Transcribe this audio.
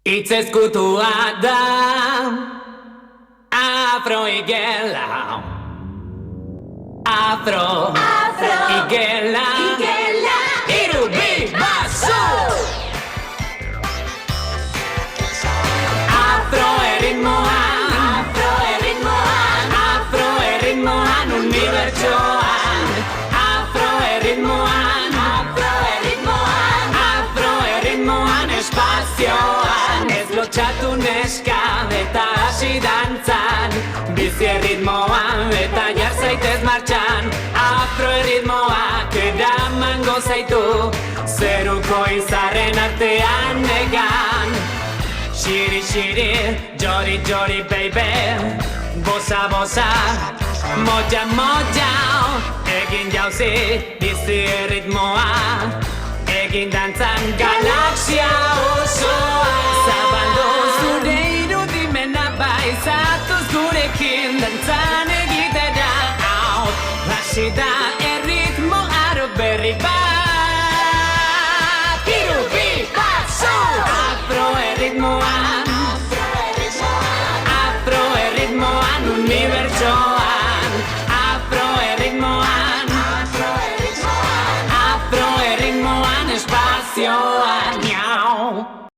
Itz ezkutua da Afro igela Afro igela Iru bi baso Afro erritmoan Afro erritmoan unibertsoan Afro erritmoan espazioan Ez lotxatu neska eta hasi dantzan Bizi erritmoan eta jar zaitez martxan Afro erritmoak eramango zaitu Zeruko izarren artean negan Shiri shiri, jori jori baby Bosa bosa, moja moja Egin jauzi bizi erritmoa Egin dantzan galaxia osoa Zabaldu zure irudimena bai Zatuz gurekin dantzan egitera Hasi da erritmo aro berri bai